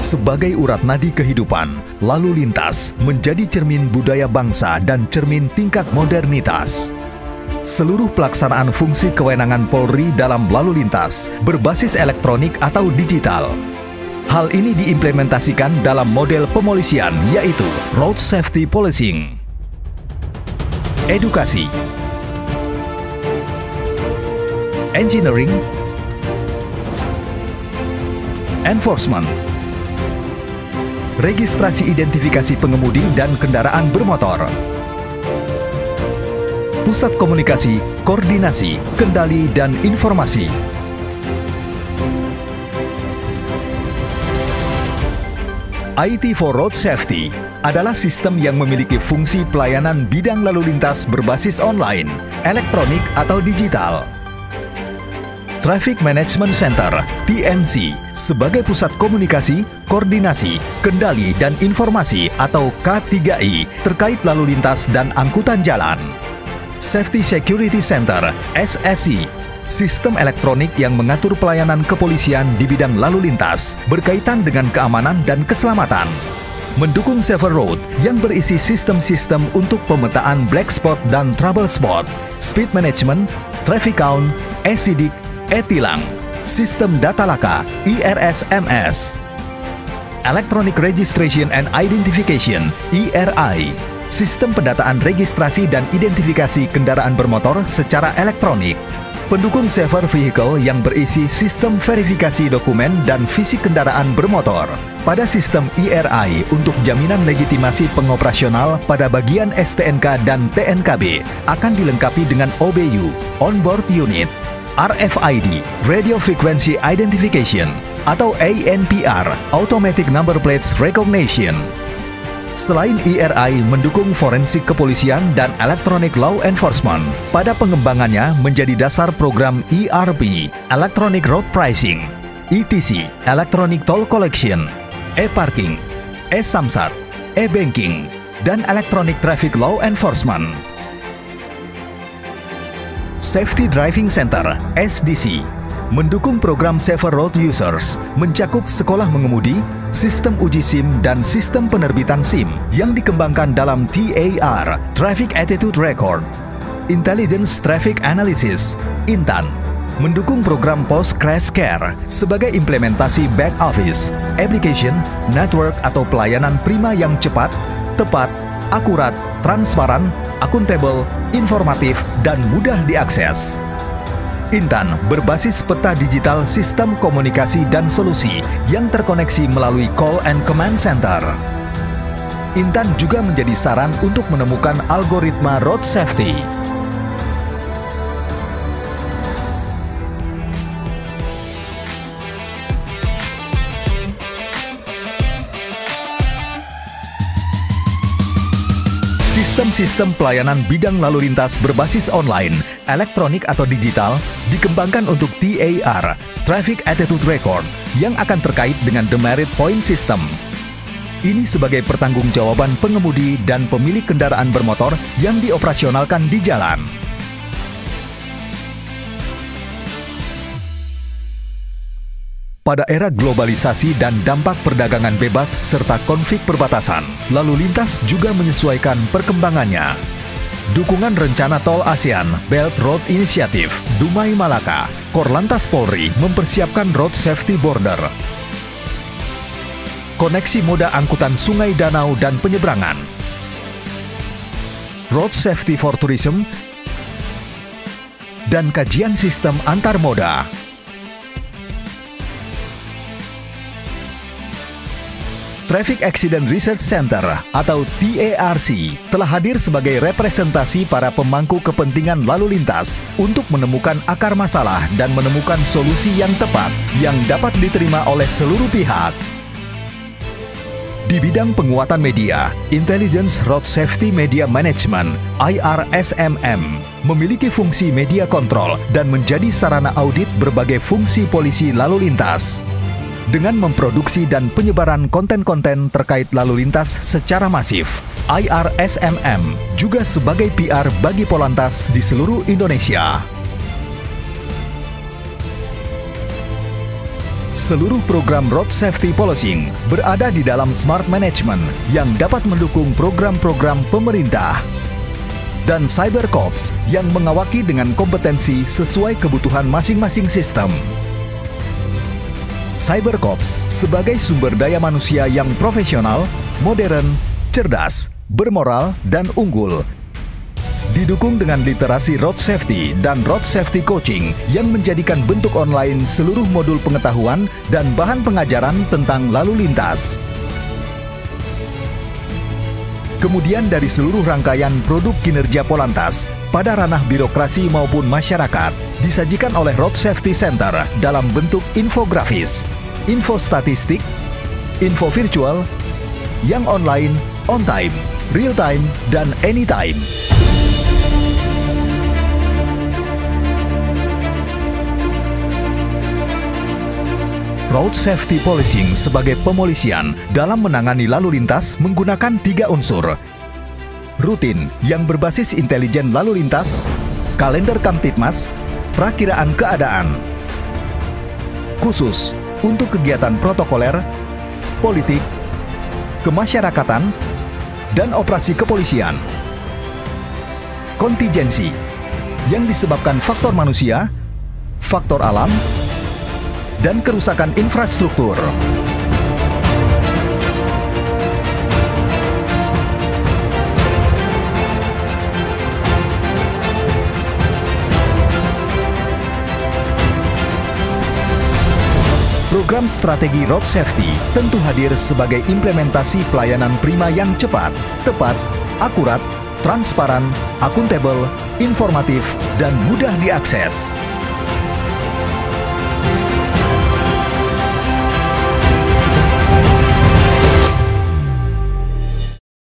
Sebagai urat nadi kehidupan, lalu lintas menjadi cermin budaya bangsa dan cermin tingkat modernitas. Seluruh pelaksanaan fungsi kewenangan Polri dalam lalu lintas berbasis elektronik atau digital. Hal ini diimplementasikan dalam model pemolisian, yaitu Road Safety Policing. Edukasi, engineering, enforcement, registrasi identifikasi pengemudi dan kendaraan bermotor, pusat komunikasi, koordinasi, kendali, dan informasi. IT for Road Safety adalah sistem yang memiliki fungsi pelayanan bidang lalu lintas berbasis online, elektronik, atau digital. Traffic Management Center (TMC) sebagai pusat komunikasi, koordinasi, kendali, dan informasi atau K3I terkait lalu lintas dan angkutan jalan. Safety Security Center (SSC) sistem elektronik yang mengatur pelayanan kepolisian di bidang lalu lintas berkaitan dengan keamanan dan keselamatan. Mendukung Safer Road yang berisi sistem-sistem untuk pemetaan black spot dan trouble spot, speed management, traffic count, e-sidik, e-tilang, sistem data laka, IRSMS, Electronic Registration and Identification, ERI, sistem pendataan registrasi dan identifikasi kendaraan bermotor secara elektronik. Pendukung Safer Vehicle yang berisi sistem verifikasi dokumen dan fisik kendaraan bermotor. Pada sistem ERI untuk jaminan legitimasi pengoperasional pada bagian STNK dan TNKB akan dilengkapi dengan OBU, Onboard Unit, RFID, Radio Frequency Identification, atau ANPR, Automatic Number Plates Recognition. Selain ERI mendukung forensik kepolisian dan electronic law enforcement, pada pengembangannya menjadi dasar program ERP, Electronic Road Pricing, ETC, Electronic Toll Collection, e-parking, e-samsat, e-banking, dan Electronic Traffic Law Enforcement. Safety Driving Center, SDC, mendukung program Safer Road Users, mencakup sekolah mengemudi, sistem uji SIM, dan sistem penerbitan SIM yang dikembangkan dalam TAR, Traffic Attitude Record. Intelligence Traffic Analysis, INTAN, mendukung program Post Crash Care sebagai implementasi back office, application, network atau pelayanan prima yang cepat, tepat, akurat, transparan, akuntabel, informatif, dan mudah diakses. Intan berbasis peta digital sistem komunikasi dan solusi yang terkoneksi melalui Call and Command Center. Intan juga menjadi saran untuk menemukan algoritma road safety. Sistem-sistem pelayanan bidang lalu lintas berbasis online, elektronik atau digital dikembangkan untuk TAR, Traffic Attitude Record, yang akan terkait dengan Demerit Point System. Ini sebagai pertanggungjawaban pengemudi dan pemilik kendaraan bermotor yang dioperasionalkan di jalan. Pada era globalisasi dan dampak perdagangan bebas serta konflik perbatasan, lalu lintas juga menyesuaikan perkembangannya. Dukungan rencana tol ASEAN Belt Road Initiative, Dumai Malaka, Korlantas Polri mempersiapkan road safety border. Koneksi moda angkutan sungai, danau, dan penyeberangan. Road safety for tourism dan kajian sistem antar moda. Traffic Accident Research Center atau TARC telah hadir sebagai representasi para pemangku kepentingan lalu lintas untuk menemukan akar masalah dan menemukan solusi yang tepat yang dapat diterima oleh seluruh pihak. Di bidang penguatan media, Intelligence Road Safety Media Management (IRSMM) memiliki fungsi media kontrol dan menjadi sarana audit berbagai fungsi polisi lalu lintas. Dengan memproduksi dan penyebaran konten-konten terkait lalu lintas secara masif, IRSMM juga sebagai PR bagi Polantas di seluruh Indonesia. Seluruh program Road Safety Policing berada di dalam Smart Management yang dapat mendukung program-program pemerintah. Dan Cyber Corps yang mengawaki dengan kompetensi sesuai kebutuhan masing-masing sistem. Cyber Corps sebagai sumber daya manusia yang profesional, modern, cerdas, bermoral, dan unggul. Didukung dengan literasi road safety dan road safety coaching yang menjadikan bentuk online seluruh modul pengetahuan dan bahan pengajaran tentang lalu lintas. Kemudian dari seluruh rangkaian produk kinerja Polantas pada ranah birokrasi maupun masyarakat disajikan oleh Road Safety Center dalam bentuk infografis, info statistik, info virtual, yang online, on time, real time, dan anytime. Road Safety Policing sebagai pemolisian dalam menangani lalu lintas menggunakan 3 unsur. Rutin yang berbasis intelijen lalu lintas, kalender Kamtibmas, perakiraan keadaan. Khusus untuk kegiatan protokoler, politik, kemasyarakatan, dan operasi kepolisian. Kontingensi yang disebabkan faktor manusia, faktor alam, dan kerusakan infrastruktur. Program strategi Road Safety tentu hadir sebagai implementasi pelayanan prima yang cepat, tepat, akurat, transparan, akuntabel, informatif, dan mudah diakses.